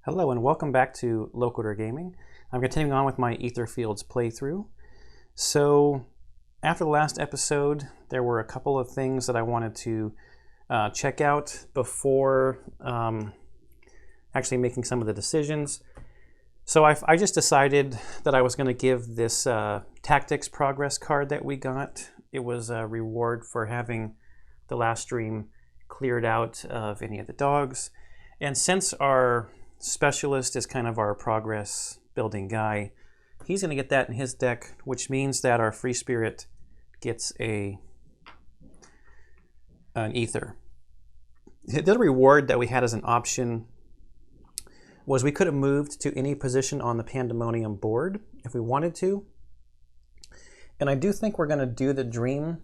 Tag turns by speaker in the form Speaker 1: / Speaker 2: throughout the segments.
Speaker 1: Hello and welcome back to Locator Gaming. I'm continuing on with my Etherfields playthrough. So after the last episode, there were a couple of things that I wanted to check out before actually making some of the decisions. So I just decided that I was going to give this tactics progress card that we got. It was a reward for having the last stream cleared out of any of the dogs. And since our specialist is kind of our progress building guy, he's going to get that in his deck, which means that our free spirit gets an ether. The other reward that we had as an option was we could have moved to any position on the Pandemonium board if we wanted to. And I do think we're going to do the dream.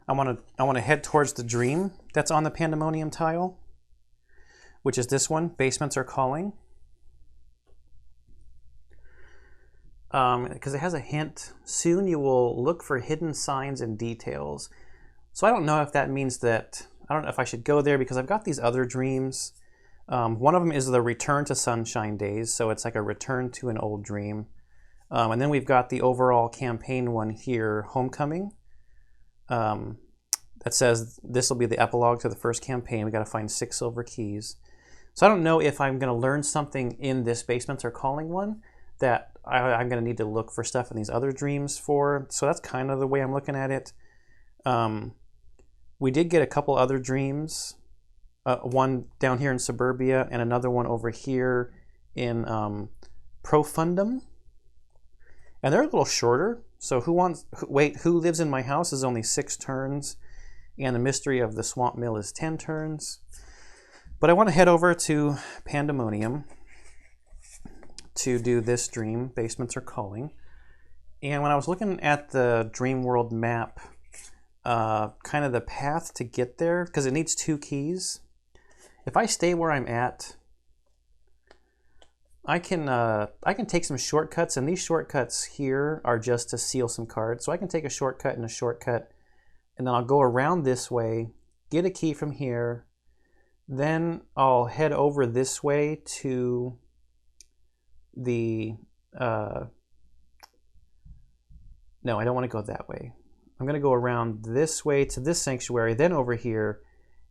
Speaker 1: I want to head towards the dream that's on the Pandemonium tile, which is this one, Basements Are Calling. Because it has a hint, soon you will look for hidden signs and details. So I don't know if that means that, I don't know if I should go there because I've got these other dreams. One of them is the Return to Sunshine Days, so it's like a return to an old dream. And then we've got the overall campaign one here, Homecoming. That says this will be the epilogue to the first campaign. We got to find 6 silver keys. So I don't know if I'm going to learn something in this Basements Are Calling one that I'm going to need to look for stuff in these other dreams for. So that's kind of the way I'm looking at it. We did get a couple other dreams. One down here in Suburbia and another one over here in Profundum. And they're a little shorter. So Who Lives in My House is only 6 turns. And The Mystery of the Swamp Mill is 10 turns. But I want to head over to Pandemonium to do this dream, Basements Are Calling. And when I was looking at the Dream World map, kind of the path to get there, because it needs 2 keys. If I stay where I'm at, I can take some shortcuts, and these shortcuts here are just to seal some cards. So I can take a shortcut and a shortcut, and then I'll go around this way, get a key from here, then I'll head over this way to the, no, I don't want to go that way. I'm going to go around this way to this sanctuary, then over here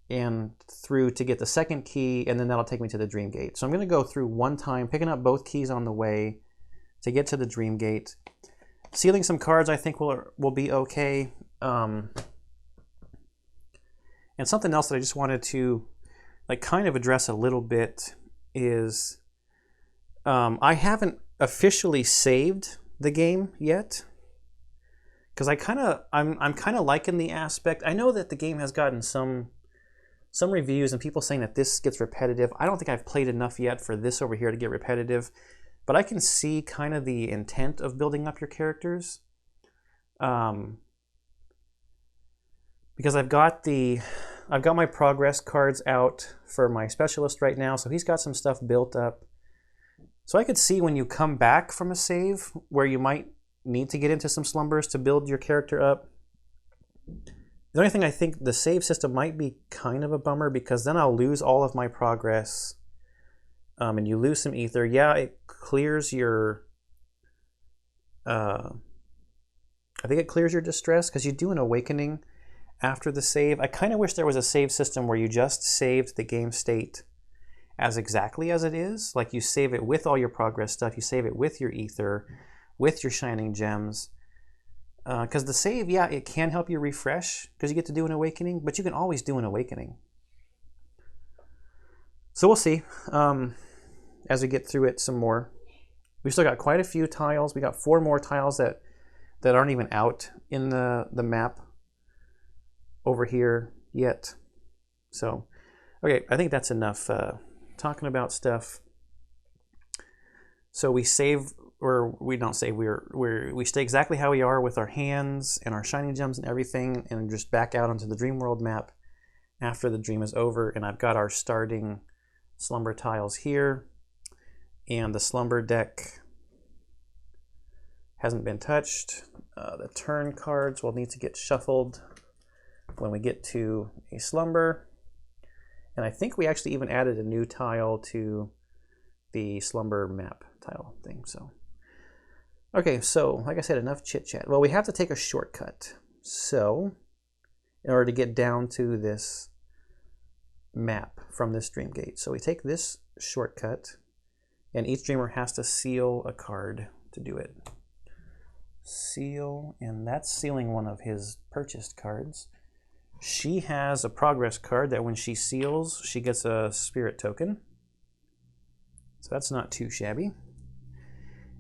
Speaker 1: and through to get the second key, and then that'll take me to the Dream Gate. So I'm going to go through one time, picking up both keys on the way to get to the Dream Gate. Sealing some cards I think will be okay. And something else that I just wanted to kind of address a little bit is I haven't officially saved the game yet, because I'm kind of liking the aspect. I know that the game has gotten some reviews and people saying that this gets repetitive. I don't think I've played enough yet for this over here to get repetitive, but I can see kind of the intent of building up your characters. Because I've got my progress cards out for my specialist right now, so he's got some stuff built up. So I could see when you come back from a save where you might need to get into some slumbers to build your character up. The only thing I think the save system might be kind of a bummer, because then I'll lose all of my progress, and you lose some ether. Yeah, it clears your I think it clears your distress because you do an awakening after the save. I kind of wish there was a save system where you just saved the game state as exactly as it is. Like you save it with all your progress stuff, you save it with your ether, with your shining gems. Because the save, yeah, it can help you refresh because you get to do an awakening, but you can always do an awakening. So we'll see as we get through it some more. We've still got quite a few tiles. We got 4 more tiles that aren't even out in the map over here yet. So, okay, I think that's enough talking about stuff. So we save, or we don't save, we stay exactly how we are with our hands and our shining gems and everything, and just back out onto the Dream World map after the dream is over. And I've got our starting slumber tiles here, and the slumber deck hasn't been touched. The turn cards will need to get shuffled when we get to a slumber. And I think we actually even added a new tile to the slumber map tile thing. So, okay, so like I said, enough chit chat. Well, we have to take a shortcut. So, in order to get down to this map from this dream gate, so we take this shortcut, and each dreamer has to seal a card to do it. Seal, and that's sealing one of his purchased cards. She has a progress card that when she seals, she gets a spirit token. So that's not too shabby.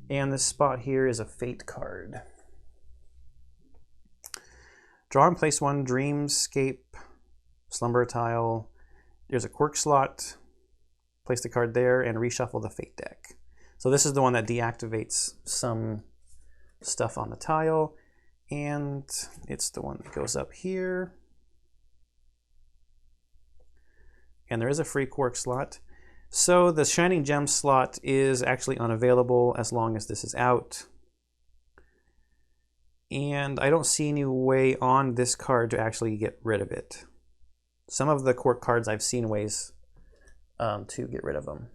Speaker 1: And this spot here is a fate card. Draw and place one dreamscape slumber tile. There's a quirk slot. Place the card there and reshuffle the fate deck. So this is the one that deactivates some stuff on the tile, and it's the one that goes up here. And there is a free quirk slot. So the shining gem slot is actually unavailable as long as this is out. And I don't see any way on this card to actually get rid of it. Some of the quirk cards I've seen ways to get rid of them.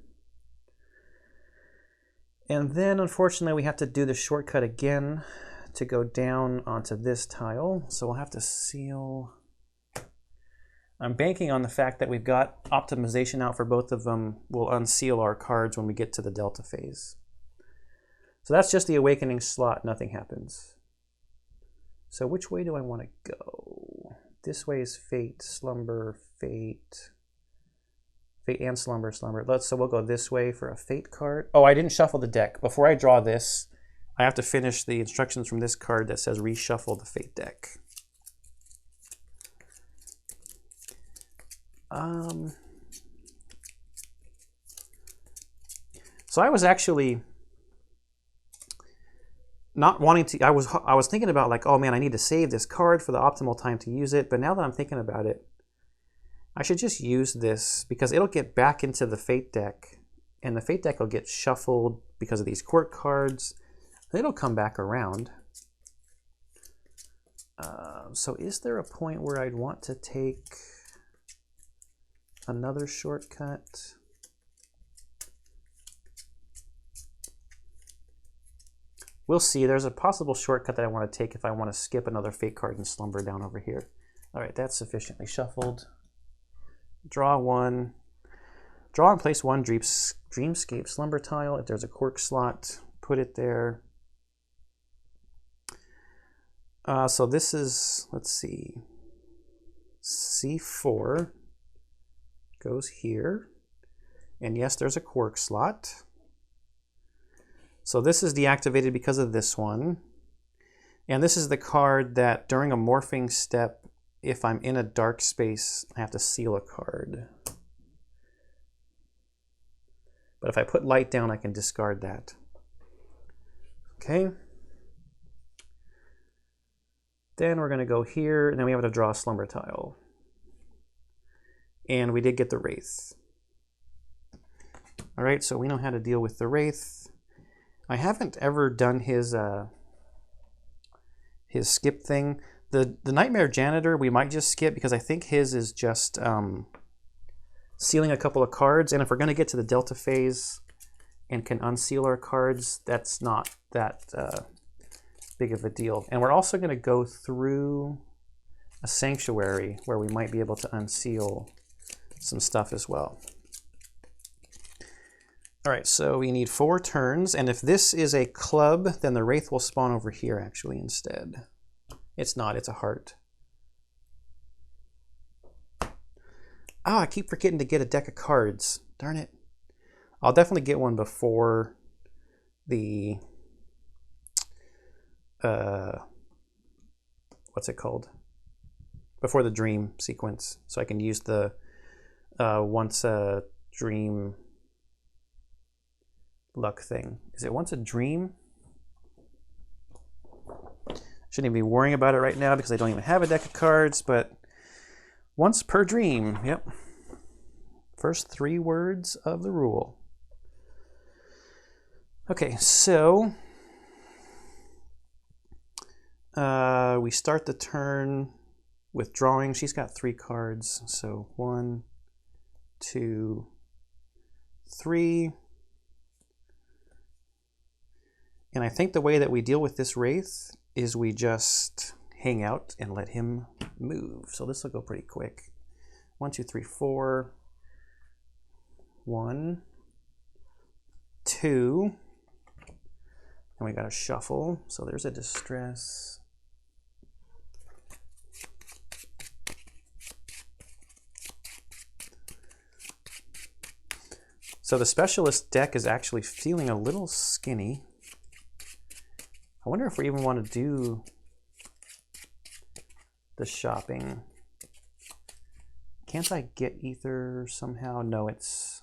Speaker 1: And then unfortunately we have to do the shortcut again to go down onto this tile. So we'll have to seal. I'm banking on the fact that we've got optimization out for both of them. We'll unseal our cards when we get to the delta phase. So that's just the awakening slot, nothing happens. So which way do I want to go? This way is fate, slumber, fate. Fate and slumber, slumber. So we'll go this way for a fate card. Oh, I didn't shuffle the deck. Before I draw this, I have to finish the instructions from this card that says reshuffle the fate deck. So I was actually not wanting to, I was thinking about like, oh man, I need to save this card for the optimal time to use it. But now that I'm thinking about it, I should just use this because it'll get back into the fate deck, and the fate deck will get shuffled because of these quirk cards. It'll come back around. So is there a point where I'd want to take another shortcut? We'll see. There's a possible shortcut that I want to take if I want to skip another fate card and slumber down over here. All right, that's sufficiently shuffled. Draw one. Draw and place one dreamscape slumber tile. If there's a quirk slot, put it there. So this is, let's see, C4 goes here. And yes, there's a quirk slot. So this is deactivated because of this one. And this is the card that during a morphing step, if I'm in a dark space, I have to seal a card. But if I put light down, I can discard that. Okay. Then we're going to go here, and then we have to draw a slumber tile. And we did get the Wraith. All right, so we know how to deal with the Wraith. I haven't ever done his skip thing. The Nightmare Janitor we might just skip because I think his is just sealing a couple of cards. And if we're going to get to the Delta phase and can unseal our cards, that's not that big of a deal. And we're also going to go through a Sanctuary where we might be able to unseal some stuff as well. All right, so we need 4 turns. And if this is a club, then the Wraith will spawn over here actually instead. It's not, it's a heart. Oh, I keep forgetting to get a deck of cards. Darn it. I'll definitely get one before the, what's it called? Before the dream sequence. So I can use the once a dream luck thing. Is it once a dream? Shouldn't even be worrying about it right now because I don't even have a deck of cards, but once per dream, yep. First 3 words of the rule. Okay, so we start the turn with drawing. She's got 3 cards, so 1, 2, 3. And I think the way that we deal with this Wraith is we just hang out and let him move. So this will go pretty quick. 1, 2, 3, 4. 1, 2. And we got a shuffle. So there's a distress. So the specialist deck is actually feeling a little skinny. I wonder if we even want to do the shopping. Can't I get ether somehow? No, it's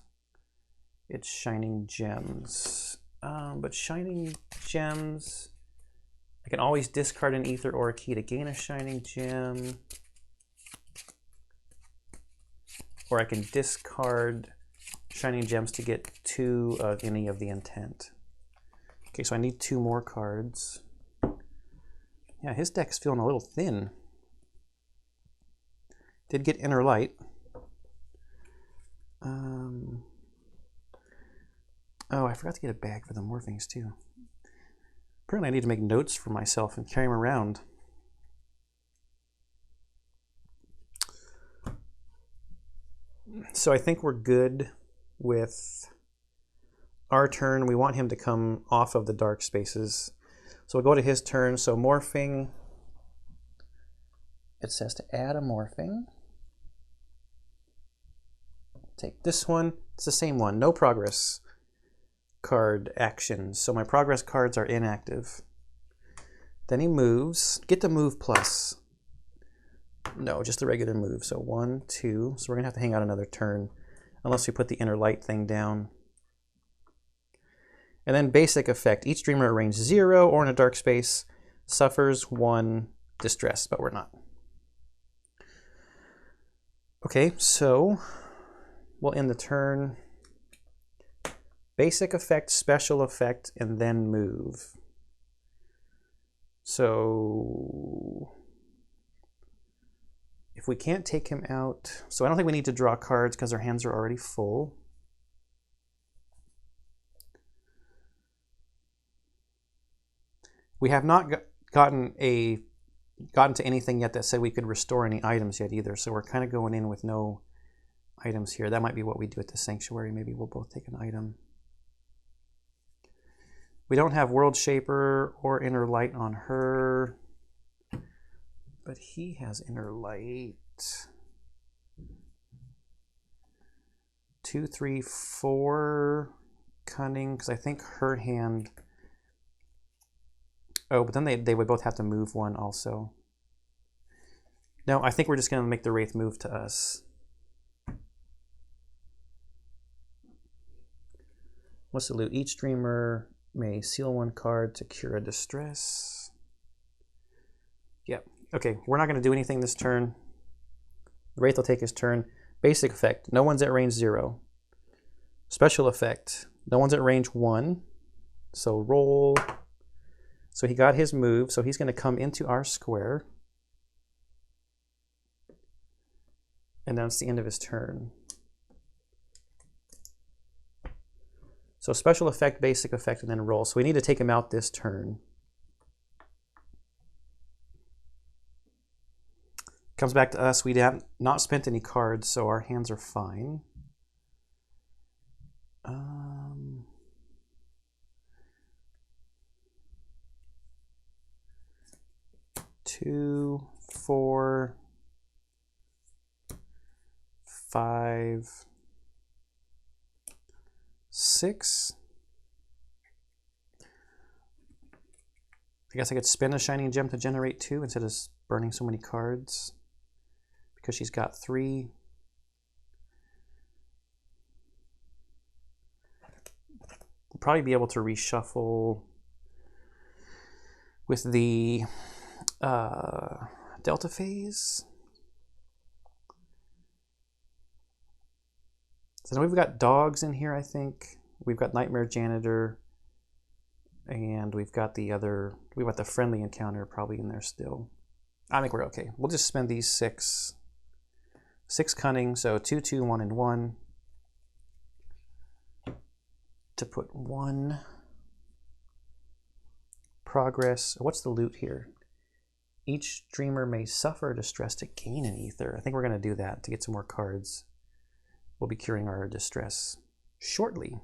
Speaker 1: shining gems. But shining gems, I can always discard an ether or a key to gain a shining gem. Or I can discard shining gems to get 2 of any of the intent. Okay, so I need 2 more cards. Yeah, his deck's feeling a little thin. Did get Inner Light. Oh, I forgot to get a bag for the morphings too. Apparently I need to make notes for myself and carry them around. So I think we're good with our turn. We want him to come off of the dark spaces. So we'll go to his turn. So morphing, it says to add a morphing. Take this one. It's the same one. No progress card actions. So my progress cards are inactive. Then he moves. Get the move plus. No, just the regular move. So 1, 2. So we're going to have to hang out another turn unless we put the Inner Light thing down. And then basic effect. Each dreamer at range 0 or in a dark space suffers 1 distress, but we're not. Okay, so we'll end the turn. Basic effect, special effect, and then move. So if we can't take him out, so I don't think we need to draw cards because our hands are already full. We have not gotten to anything yet that said we could restore any items yet either, so we're kind of going in with no items here. That might be what we do at the Sanctuary. Maybe we'll both take an item. We don't have World Shaper or Inner Light on her, but he has Inner Light. 2, 3, 4 Cunning, because I think her hand... Oh, but then they would both have to move 1 also. No, I think we're just going to make the Wraith move to us. What's the loot? Each dreamer may seal 1 card to cure a distress. Yep. Okay, we're not going to do anything this turn. The Wraith will take his turn. Basic effect. No one's at range 0. Special effect. No one's at range 1. So roll. So he got his move. So he's going to come into our square. And that's the end of his turn. So special effect, basic effect, and then roll. So we need to take him out this turn. Comes back to us. We have not spent any cards, so our hands are fine. 2, 4, 5, 6. I guess I could spend a shining gem to generate 2 instead of burning so many cards because she's got 3. We'll probably be able to reshuffle with the Delta phase. So now we've got dogs in here, I think. We've got Nightmare Janitor, and we've got the friendly encounter probably in there still. I think we're okay. We'll just spend these 6 cunning, so 2, 2, 1, and 1 to put 1 progress. What's the loot here? Each dreamer may suffer distress to gain an ether. I think we're going to do that to get some more cards. We'll be curing our distress shortly.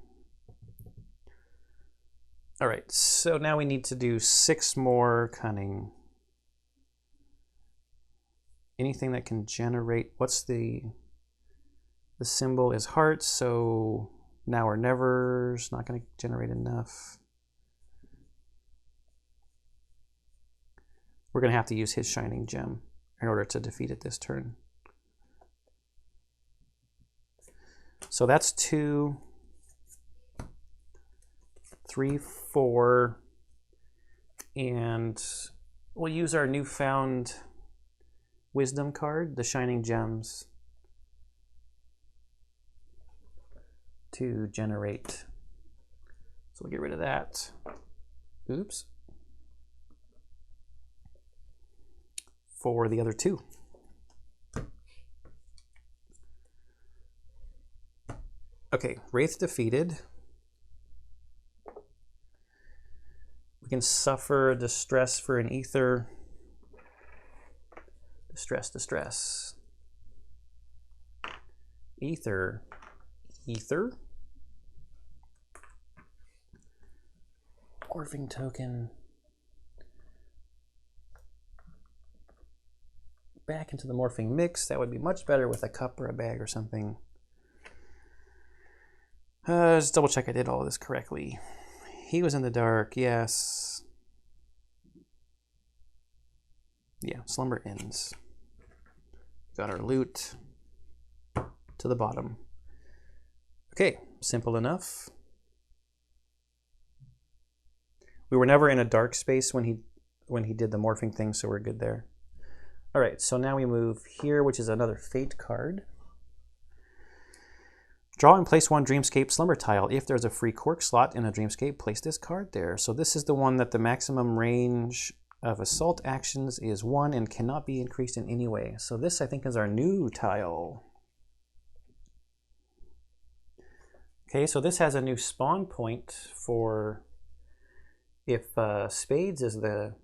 Speaker 1: All right, so now we need to do 6 more cunning. Anything that can generate, what's the symbol is hearts, so now or never's not going to generate enough. We're going to have to use his shining gem in order to defeat it this turn. So that's 2, 3, 4, and we'll use our newfound wisdom card, the shining gems, to generate. So we'll get rid of that. Oops. For the other 2. Okay, Wraith defeated. We can suffer distress for an ether. Distress, distress. Ether, ether. Morphing token. Back into the morphing mix. That would be much better with a cup or a bag or something. Just double check I did all of this correctly. He was in the dark, yes. Yeah, slumber ends. Got our loot to the bottom. Okay, simple enough. We were never in a dark space when he did the morphing thing, so we're good there. All right, so now we move here, which is another fate card. Draw and place 1 Dreamscape Slumber tile. If there's a free quirk slot in a Dreamscape, place this card there. So this is the one that the maximum range of assault actions is 1 and cannot be increased in any way. So this, I think, is our new tile. Okay, so this has a new spawn point for if spades is the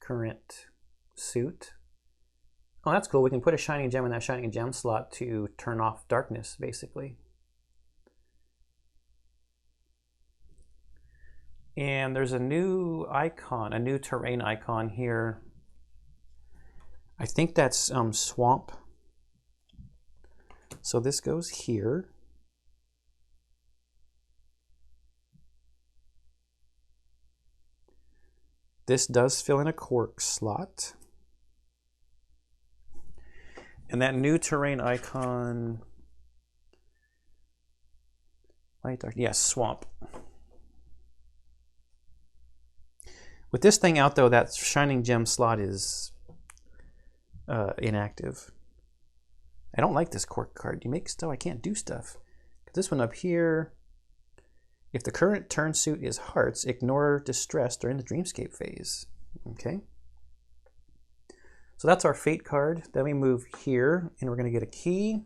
Speaker 1: current suit. Oh, that's cool. We can put a shining gem in that shining gem slot to turn off darkness, basically. And there's a new icon, a new terrain icon here. I think that's swamp. So this goes here. This does fill in a quirk slot. And that new terrain icon, light, dark, yes, swamp. With this thing out though, that shining gem slot is inactive. I don't like this quirk card. You make stuff, I can't do stuff. This one up here, if the current turn suit is hearts, ignore distress during the Dreamscape phase. Okay. So that's our fate card. Then we move here and we're going to get a key.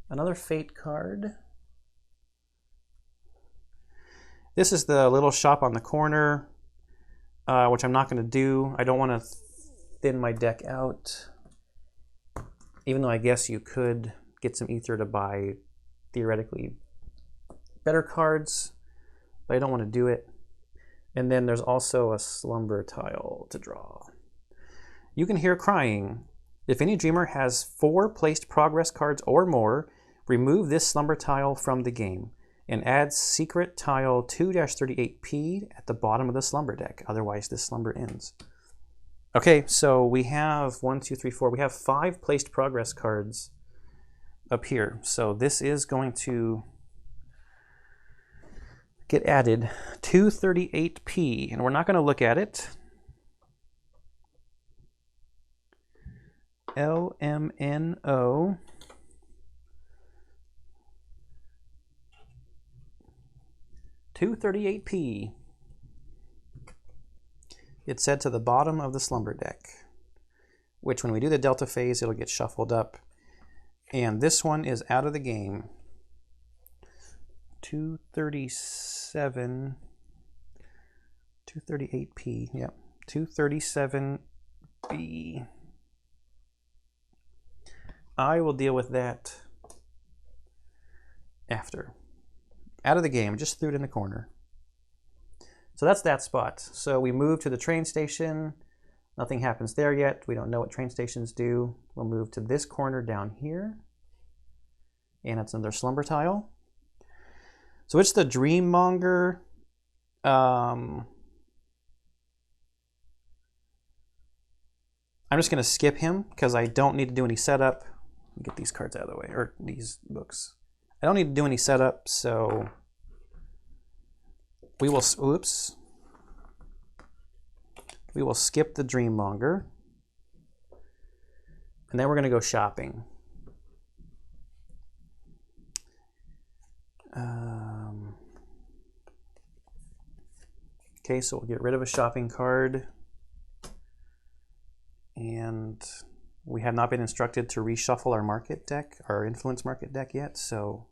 Speaker 1: Another fate card. This is the little shop on the corner, which I'm not going to do. I don't want to thin my deck out. Even though I guess you could get some ether to buy theoretically better cards, but I don't want to do it. And then there's also a slumber tile to draw. You can hear crying. If any dreamer has 4 placed progress cards or more, remove this slumber tile from the game and add secret tile 2-38P at the bottom of the slumber deck. Otherwise, this slumber ends. Okay, so we have 1, 2, 3, 4. We have 5 placed progress cards up here. So this is going to get added 238P, and we're not going to look at it. LMNO 238P. It's set to the bottom of the slumber deck, which when we do the delta phase, it'll get shuffled up. And this one is out of the game. 237 238p, yep. 237b. I will deal with that after. Out of the game, just threw it in the corner. So that's that spot. So we move to the train station. Nothing happens there yet. We don't know what train stations do. We'll move to this corner down here. And it's another slumber tile. So it's the Dreammonger. I'm just going to skip him because I don't need to do any setup. Let me get these cards out of the way, or these books. I don't need to do any setup, so we will, oops. We will skip the Dreammonger. And then we're going to go shopping. Okay, so we'll get rid of a shopping card. And we have not been instructed to reshuffle our market deck, our influence market deck yet. So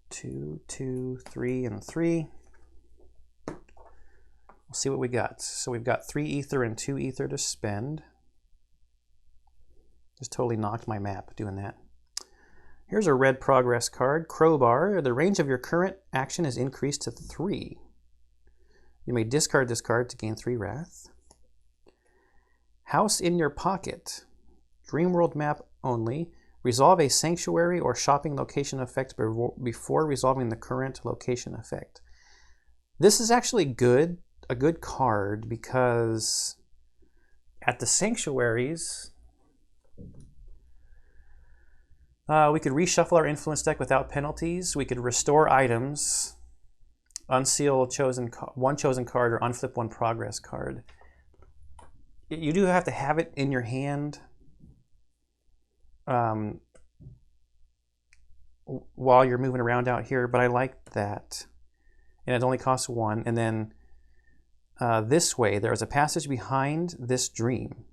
Speaker 1: 2, 2, 3, and 3. We'll see what we got. So we've got 3 ether and 2 ether to spend. Just totally knocked my map doing that. Here's a red progress card, Crowbar. The range of your current action is increased to 3. You may discard this card to gain 3 wrath. House in your pocket. Dreamworld map only. Resolve a sanctuary or shopping location effect before resolving the current location effect. This is actually good, a good card, because at the sanctuaries, we could reshuffle our influence deck without penalties. We could restore items, unseal one chosen card, or unflip one progress card. You do have to have it in your hand while you're moving around out here, but I like that. And it only costs 1. And then this way, there is a passage behind this dream.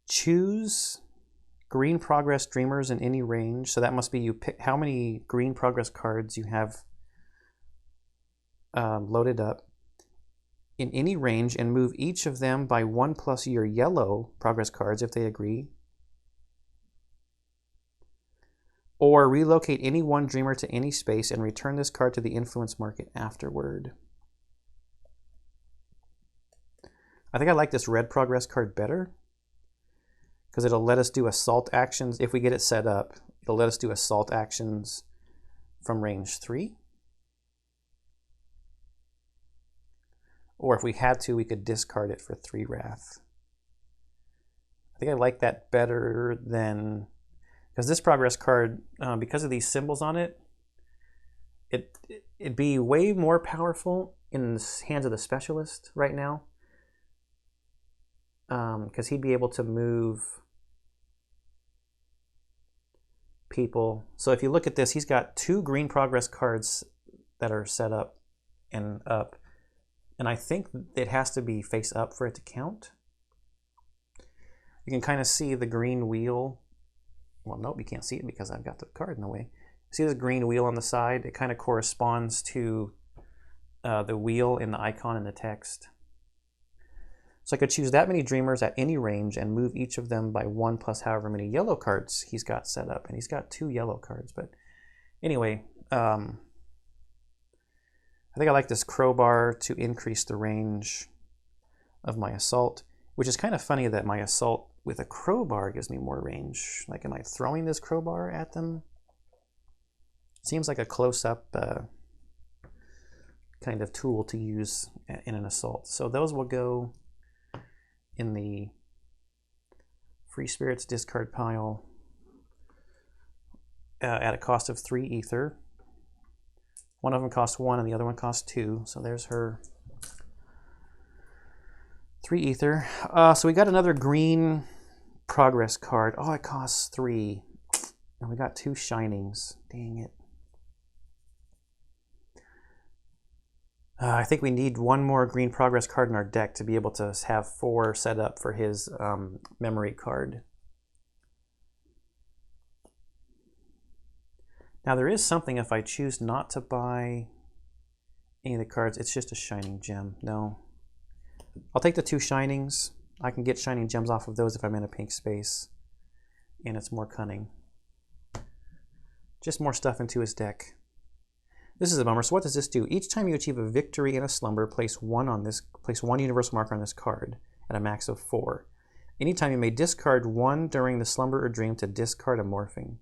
Speaker 1: Choose green progress dreamers in any range. So that must be you pick how many green progress cards you have loaded up in any range, and move each of them by 1 plus your yellow progress cards if they agree. Or relocate any one dreamer to any space and return this card to the influence market afterward. I think I like this red progress card better because it'll let us do assault actions. If we get it set up, it'll let us do assault actions from range 3. Or if we had to, we could discard it for 3 wrath. I think I like that better than, because this progress card, because of these symbols on it, it'd be way more powerful in the hands of the specialist right now. Because he'd be able to move people. So if you look at this, he's got 2 green progress cards that are set up and up. And I think it has to be face up for it to count. You can kind of see the green wheel. Well, nope, you can't see it because I've got the card in the way. See this green wheel on the side? It kind of corresponds to the wheel in the icon in the text. So I could choose that many dreamers at any range and move each of them by 1 plus however many yellow cards he's got set up. And he's got 2 yellow cards. But anyway, I think I like this crowbar to increase the range of my assault, which is kind of funny that my assault with a crowbar gives me more range. Like, am I throwing this crowbar at them? Seems like a close-up kind of tool to use in an assault. So those will go in the Free Spirits discard pile at a cost of 3 ether. One of them costs 1 and the other one costs 2. So there's her 3 ether. So we got another green progress card. Oh, it costs 3. And we got 2 shinings. Dang it. I think we need 1 more green progress card in our deck to be able to have 4 set up for his memory card. Now there is something if I choose not to buy any of the cards. It's just a shining gem. No. I'll take the 2 shinings. I can get shining gems off of those if I'm in a pink space. And it's more cunning. Just more stuff into his deck. This is a bummer. So what does this do? Each time you achieve a victory in a slumber, place one universal marker on this card at a max of 4. Anytime you may discard 1 during the slumber or dream to discard a morphing.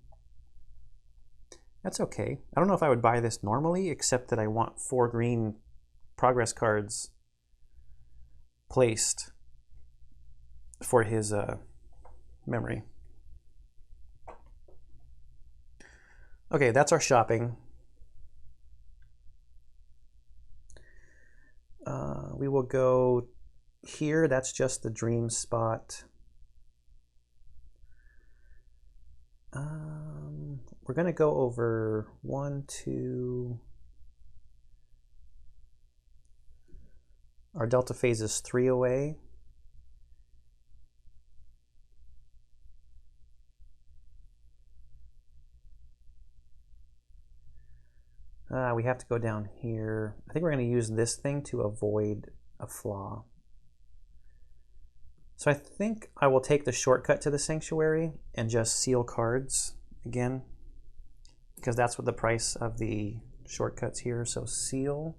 Speaker 1: That's okay. I don't know if I would buy this normally, except that I want 4 green progress cards placed for his memory. Okay, that's our shopping. We will go here. That's just the dream spot. We're going to go over 1, 2. Our delta phase is 3 away. We have to go down here. I think we're going to use this thing to avoid a flaw. So I think I will take the shortcut to the sanctuary and just seal cards again, because that's what the price of the shortcuts here. So seal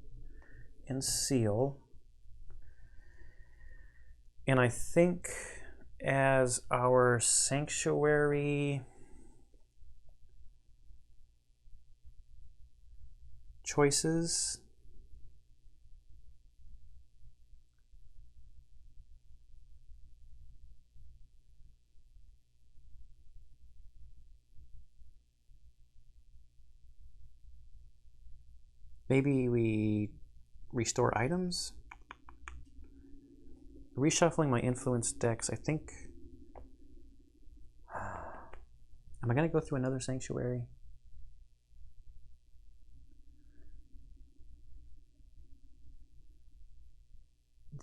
Speaker 1: and seal. And I think as our sanctuary choices, maybe we restore items. Reshuffling my influence decks, I think. Am I going to go through another sanctuary?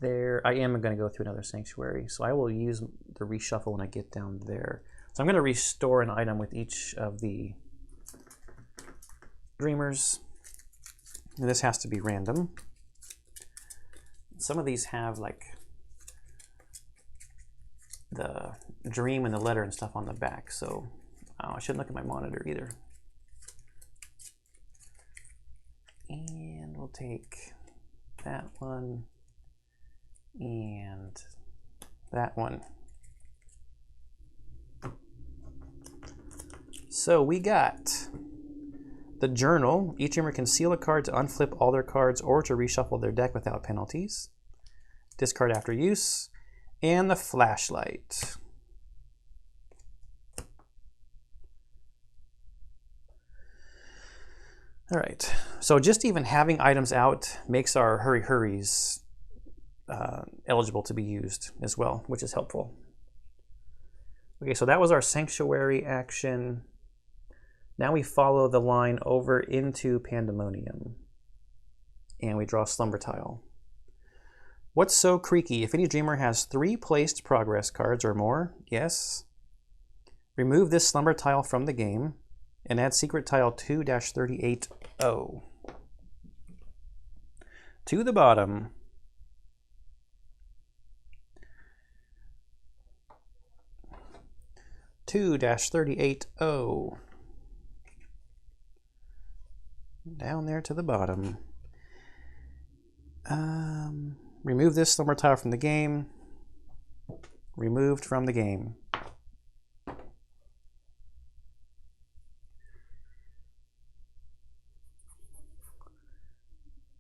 Speaker 1: There, I am going to go through another sanctuary, so I will use the reshuffle when I get down there. So I'm going to restore an item with each of the dreamers. And this has to be random. Some of these have like the dream and the letter and stuff on the back, so I shouldn't look at my monitor either. And we'll take that one and that one. So we got the journal. Each dreamer can seal a card to unflip all their cards or to reshuffle their deck without penalties. Discard after use. And the flashlight. All right, so just even having items out makes our hurry hurries eligible to be used as well, which is helpful. Okay, so that was our sanctuary action. Now we follow the line over into Pandemonium and we draw Slumber Tile. What's so creaky? If any dreamer has 3 placed progress cards or more, yes, remove this Slumber Tile from the game and add Secret Tile 2-380 to the bottom. $2-380 down there to the bottom. Remove this Slumber Tile from the game. Removed from the game.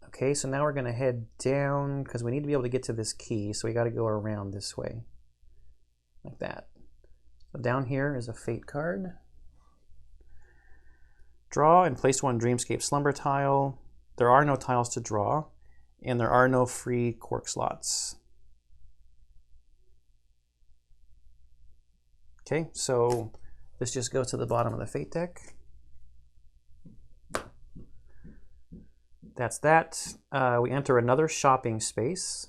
Speaker 1: Okay, so now we're going to head down because we need to be able to get to this key, so we got to go around this way, like that. So down here is a Fate card. Draw and place 1 Dreamscape Slumber Tile. There are no tiles to draw, and there are no free cork slots. Okay, so this just goes to the bottom of the Fate deck. That's that. We enter another shopping space,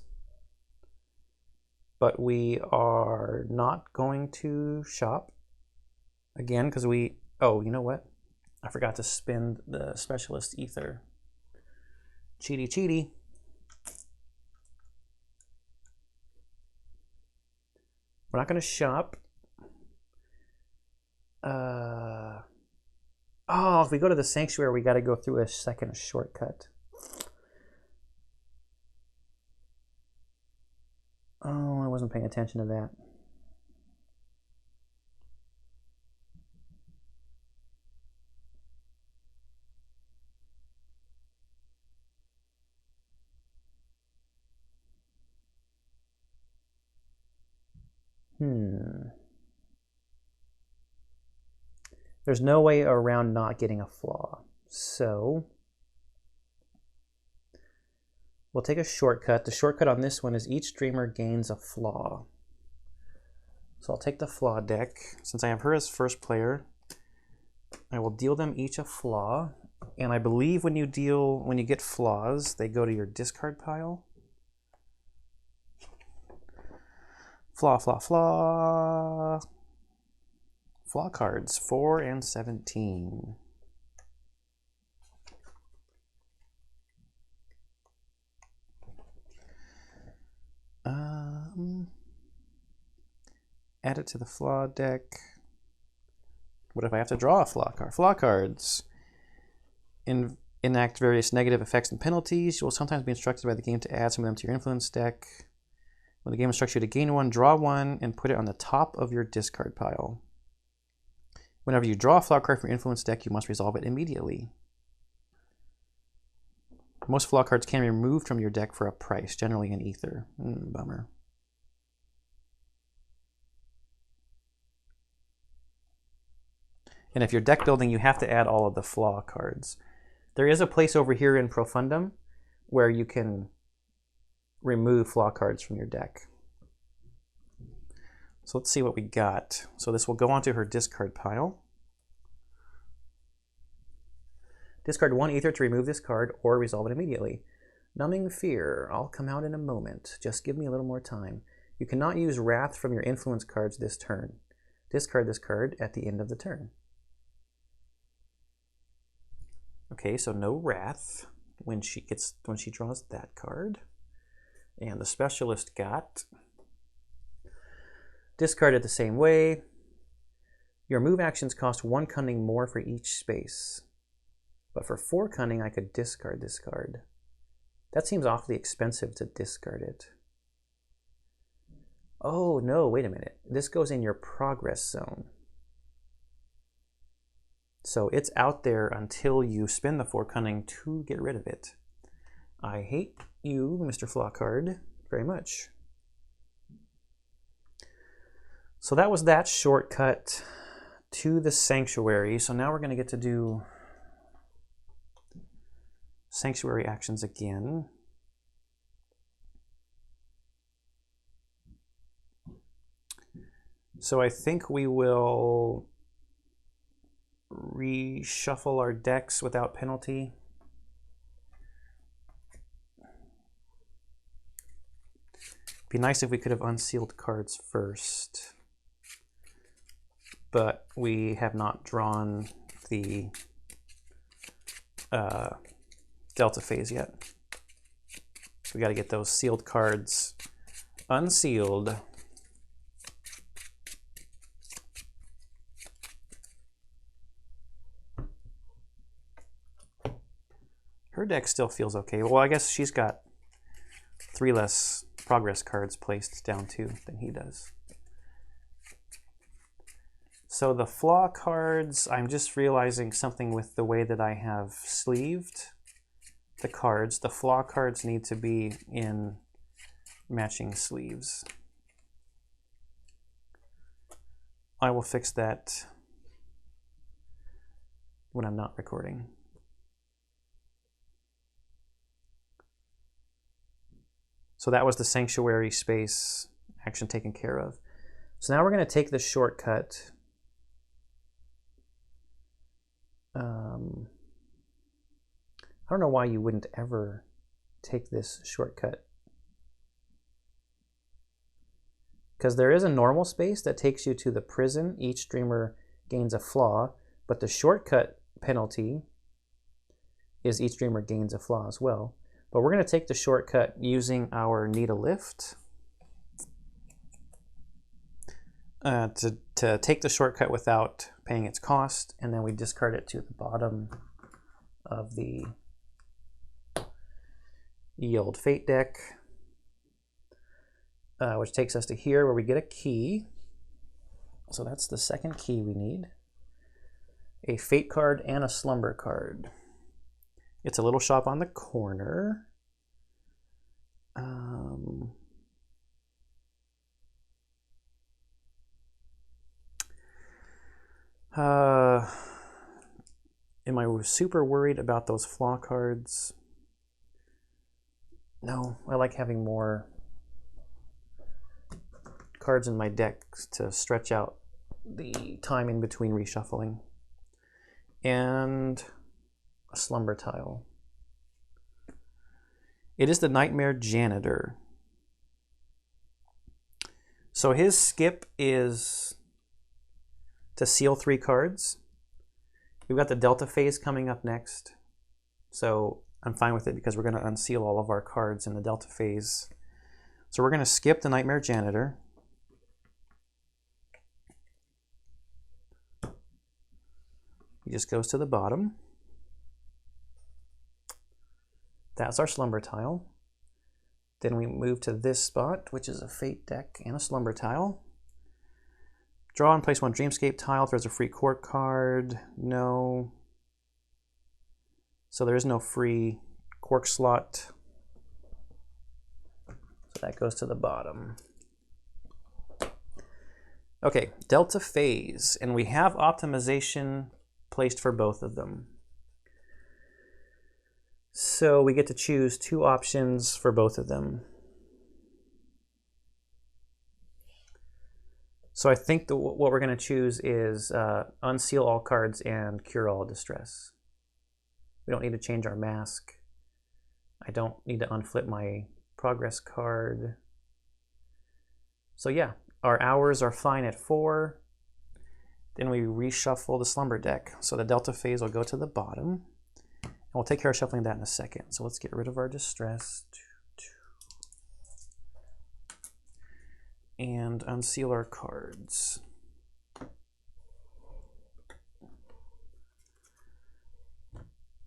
Speaker 1: but we are not going to shop again because oh, you know what? I forgot to spend the Specialist Ether. Cheaty, cheaty. We're not going to shop. Oh, if we go to the sanctuary, we got to go through a second shortcut. Oh, I wasn't paying attention to that. There's no way around not getting a flaw. So we'll take a shortcut. The shortcut on this one is each streamer gains a flaw. So I'll take the flaw deck. Since I have her as first player, I will deal them each a flaw. And I believe when you get flaws, they go to your discard pile. Flaw, flaw, flaw. Flaw cards, 4 and 17. Add it to the flaw deck. What if I have to draw a flaw card? Flaw cards enact various negative effects and penalties. You will sometimes be instructed by the game to add some of them to your influence deck. When the game instructs you to gain one, draw one, and put it on the top of your discard pile. Whenever you draw a flaw card from your influence deck, you must resolve it immediately. Most flaw cards can be removed from your deck for a price, generally in Ether. Bummer. And if you're deck building, you have to add all of the flaw cards. There is a place over here in Profundum where you can remove flaw cards from your deck. So let's see what we got. So this will go onto her discard pile. Discard 1 ether to remove this card or resolve it immediately. Numbing Fear. I'll come out in a moment. Just give me a little more time. You cannot use Wrath from your influence cards this turn. Discard this card at the end of the turn. Okay, so no Wrath when she draws that card. And the Specialist got discard it the same way. Your move actions cost 1 cunning more for each space. But for 4 cunning, I could discard this card. That seems awfully expensive to discard it. Oh, no, wait a minute. This goes in your progress zone. So it's out there until you spend the 4 cunning to get rid of it. I hate you, Mr. Flaw Card, very much. So that was that shortcut to the Sanctuary. So now we're going to get to do Sanctuary actions again. So I think we will reshuffle our decks without penalty. Be nice if we could have unsealed cards first, but we have not drawn the Delta phase yet. So we got to get those sealed cards unsealed. Her deck still feels okay. Well, I guess she's got 3 less progress cards placed down too than he does. So the flaw cards, I'm just realizing something with the way that I have sleeved the cards. The flaw cards need to be in matching sleeves. I will fix that when I'm not recording. So that was the Sanctuary space action taken care of. So now we're going to take the shortcut. I don't know why you wouldn't ever take this shortcut. Because there is a normal space that takes you to the prison. Each streamer gains a flaw, but the shortcut penalty is each streamer gains a flaw as well. But we're going to take the shortcut using our need a lift. To take the shortcut without paying its cost, and then we discard it to the bottom of the ye old Fate deck, which takes us to here where we get a key. So that's the second key we need. A Fate card and a Slumber card. It's a little shop on the corner. Am I super worried about those flaw cards? No, I like having more cards in my deck to stretch out the time in between reshuffling. And a Slumber tile. It is the Nightmare Janitor. So his skip is to seal 3 cards. We've got the Delta phase coming up next. So I'm fine with it because we're going to unseal all of our cards in the Delta phase. So we're going to skip the Nightmare Janitor. He just goes to the bottom. That's our Slumber tile. Then we move to this spot, which is a Fate deck and a Slumber tile. Draw and place 1 Dreamscape tile if there's a free court card. No. So there is no free cork slot. So that goes to the bottom. Okay, Delta phase. And we have optimization placed for both of them. So we get to choose 2 options for both of them. So I think what we're going to choose is unseal all cards and cure all distress. We don't need to change our mask. I don't need to unflip my progress card. So yeah, our hours are fine at 4. Then we reshuffle the Slumber deck. So the Delta phase will go to the bottom. And we'll take care of shuffling that in a second. So let's get rid of our distress. And unseal our cards.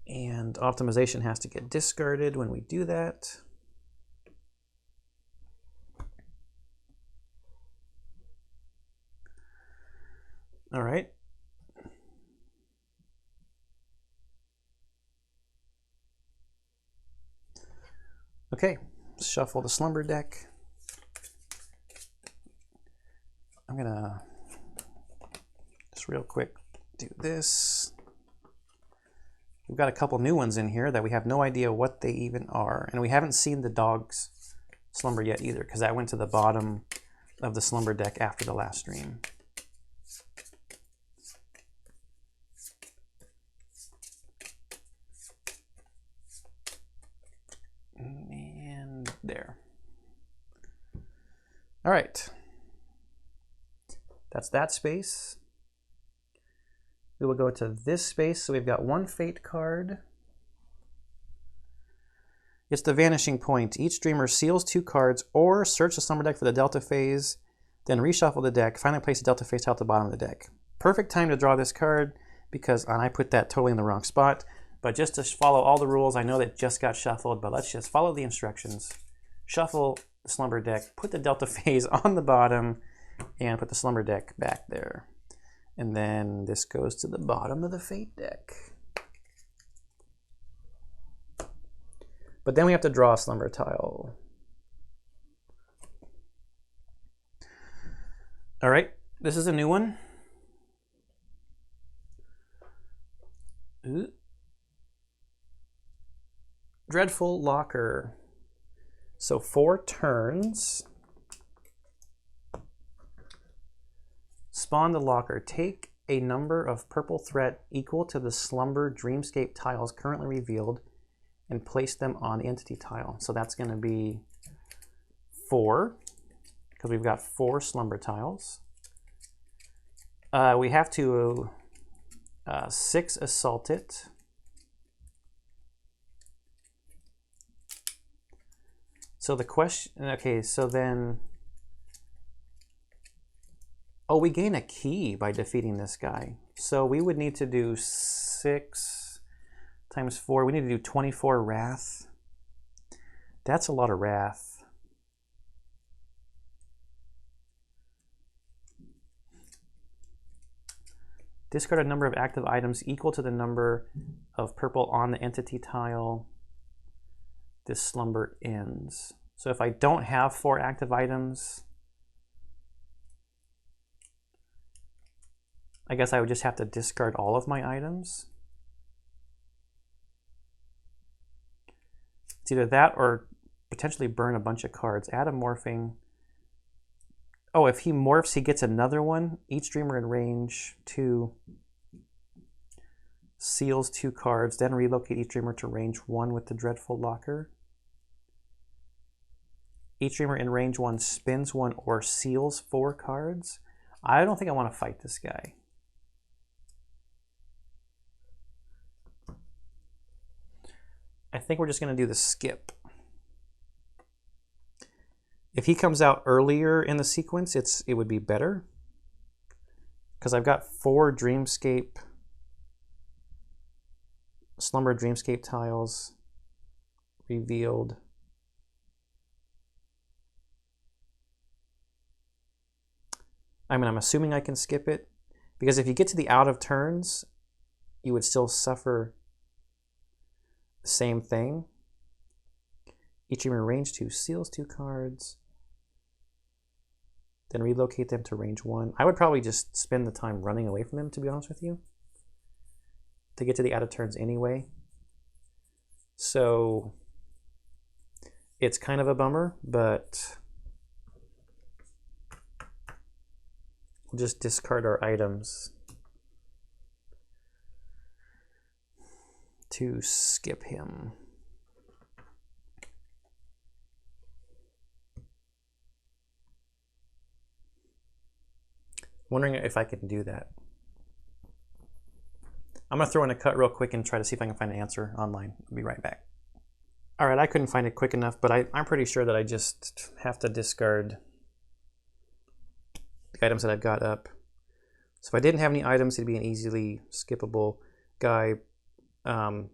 Speaker 1: And optimization has to get discarded when we do that. All right. Okay, shuffle the Slumber deck. I'm gonna just real quick do this. We've got a couple new ones in here that we have no idea what they even are. And we haven't seen the dog's Slumber yet either, because that went to the bottom of the Slumber deck after the last stream. And there. All right. That's that space. We will go to this space. So we've got 1 Fate card. It's the Vanishing Point. Each streamer seals 2 cards or search the Slumber deck for the Delta phase, then reshuffle the deck, finally place the Delta phase tile at the bottom of the deck. Perfect time to draw this card because, and I put that totally in the wrong spot, but just to follow all the rules, I know that just got shuffled, but let's just follow the instructions. Shuffle the Slumber deck, put the Delta phase on the bottom, and put the Slumber deck back there. And then this goes to the bottom of the Fate deck. But then we have to draw a Slumber tile. All right, this is a new one. Ooh. Dreadful Locker. So 4 turns. Spawn the locker. Take a number of purple threat equal to the Slumber Dreamscape tiles currently revealed and place them on the entity tile. So that's going to be 4, because we've got 4 Slumber tiles. We have to 6 assault it. So the question, okay, so then, oh, we gain a key by defeating this guy. So we would need to do 6 times 4. We need to do 24 wrath. That's a lot of wrath. Discard a number of active items equal to the number of purple on the entity tile. This slumber ends. So if I don't have 4 active items, I guess I would just have to discard all of my items. It's either that or potentially burn a bunch of cards. Add a morphing. Oh, if he morphs, he gets another one. Each dreamer in range 2 seals 2 cards, then relocate each dreamer to range 1 with the Dreadful Locker. Each dreamer in range 1 spins 1 or seals 4 cards. I don't think I want to fight this guy. I think we're just going to do the skip. If he comes out earlier in the sequence, it would be better. Because I've got 4 Dreamscape, Slumber Dreamscape tiles revealed. I mean, I'm assuming I can skip it. Because if you get to the out of turns, you would still suffer the same thing. Each dreamer in range 2 seals 2 cards. Then relocate them to range 1. I would probably just spend the time running away from them, to be honest with you, to get to the out of turns anyway. So it's kind of a bummer, but we'll just discard our items to skip him. Wondering if I can do that. I'm going to throw in a cut real quick and try to see if I can find an answer online. I'll be right back. All right, I couldn't find it quick enough, but I'm pretty sure that I just have to discard the items that I've got up. So if I didn't have any items, it'd be an easily skippable guy. Fighting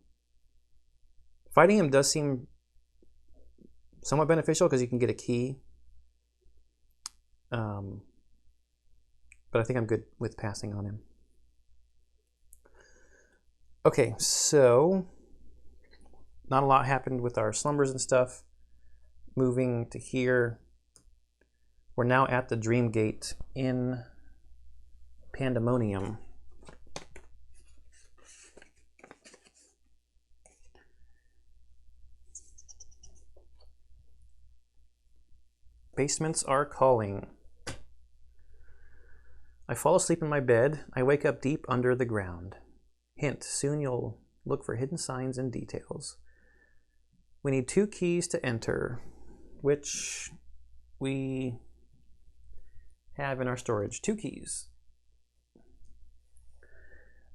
Speaker 1: him does seem somewhat beneficial because you can get a key. But I think I'm good with passing on him. Okay, so not a lot happened with our slumbers and stuff. Moving to here, we're now at the Dream Gate in Pandemonium. Basements are calling. I fall asleep in my bed. I wake up deep under the ground. Hint, soon you'll look for hidden signs and details. We need 2 keys to enter, which we have in our storage. 2 keys.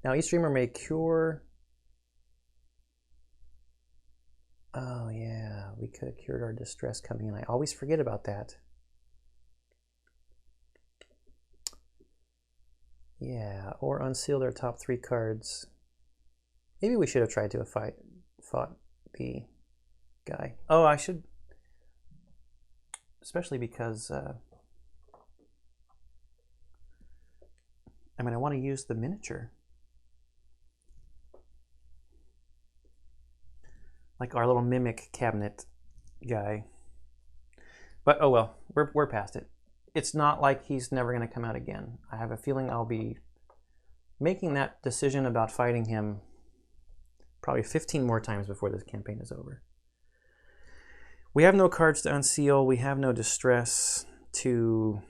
Speaker 1: Now each dreamer may cure... Oh yeah, we could have cured our distress coming in. I always forget about that. Yeah, or unseal their top 3 cards. Maybe we should have tried to fought the guy. Oh, I should, especially because I mean, I want to use the miniature, like our little mimic cabinet guy. But oh well, we're past it. It's not like he's never going to come out again. I have a feeling I'll be making that decision about fighting him probably 15 more times before this campaign is over. We have no cards to unseal. We have no distress to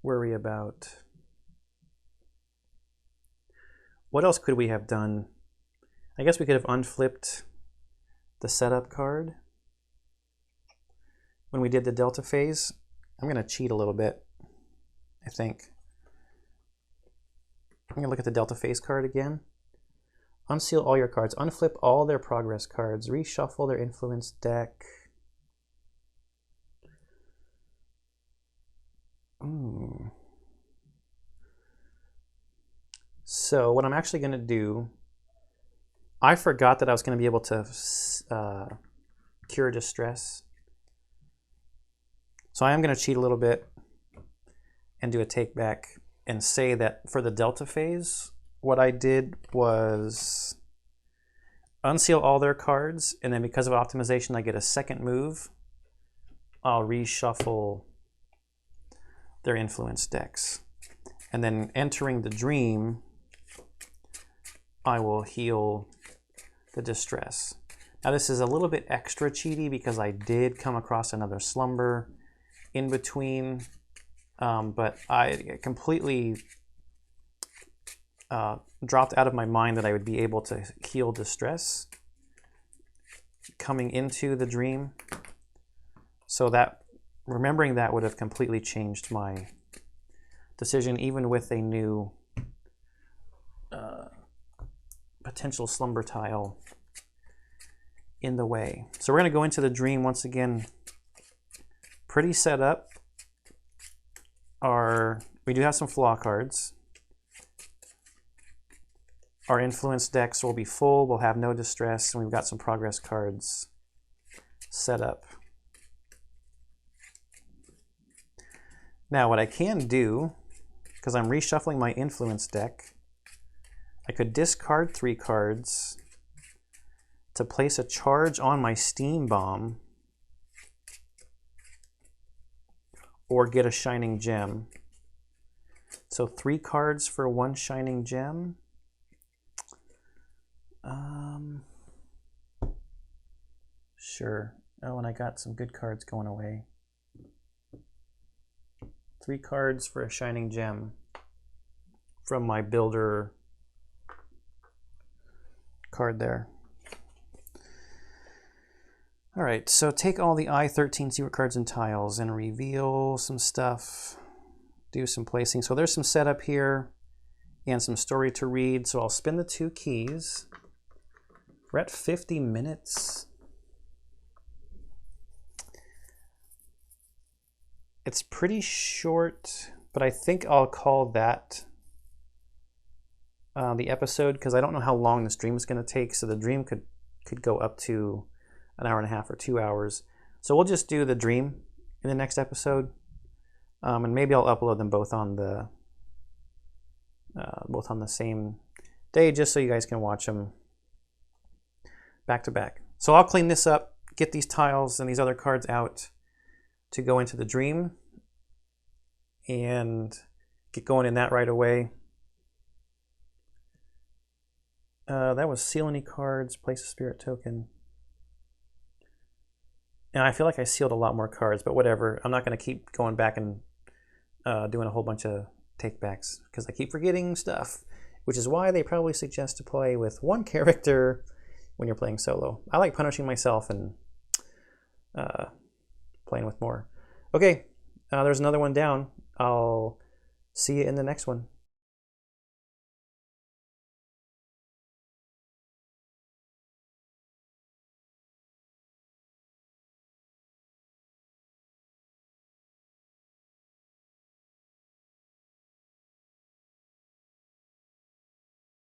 Speaker 1: worry about. What else could we have done? I guess we could have unflipped the setup card when we did the Delta phase. I'm going to cheat a little bit, I think. I'm going to look at the Delta phase card again. Unseal all your cards. Unflip all their progress cards. Reshuffle their influence deck. So what I'm actually going to do, I forgot that I was going to be able to cure distress. So I am going to cheat a little bit and do a take back and say that for the Delta phase, what I did was unseal all their cards, and then because of optimization, I get a second move. I'll reshuffle their influence decks. And then entering the dream, I will heal the distress. Now this is a little bit extra cheaty because I did come across another slumber in between, but I completely dropped out of my mind that I would be able to heal distress coming into the dream. So that, remembering that would have completely changed my decision, even with a new potential slumber tile in the way. So we're going to go into the dream once again. Pretty set up. We do have some flaw cards. Our influence decks will be full. We'll have no distress, and we've got some progress cards set up. Now what I can do, because I'm reshuffling my influence deck, I could discard 3 cards to place a charge on my steam bomb or get a shining gem. So 3 cards for 1 shining gem. Sure. Oh, and I got some good cards going away. 3 cards for a shining gem from my builder card there. All right, so take all the I-13 secret cards and tiles and reveal some stuff, do some placing. So there's some setup here and some story to read. So I'll spin the 2 keys. We're at 50 minutes. It's pretty short, but I think I'll call that the episode, because I don't know how long this dream is going to take. So the dream could go up to an hour and a half or 2 hours. So we'll just do the dream in the next episode, and maybe I'll upload them both on the same day, just so you guys can watch them back to back. So I'll clean this up, get these tiles and these other cards out to go into the dream, and get going in that right away. That was seal any cards, place a spirit token. And I feel like I sealed a lot more cards, but whatever. I'm not going to keep going back and doing a whole bunch of takebacks because I keep forgetting stuff, which is why they probably suggest to play with 1 character when you're playing solo. I like punishing myself and playing with more. Okay, there's another one down. I'll see you in the next one.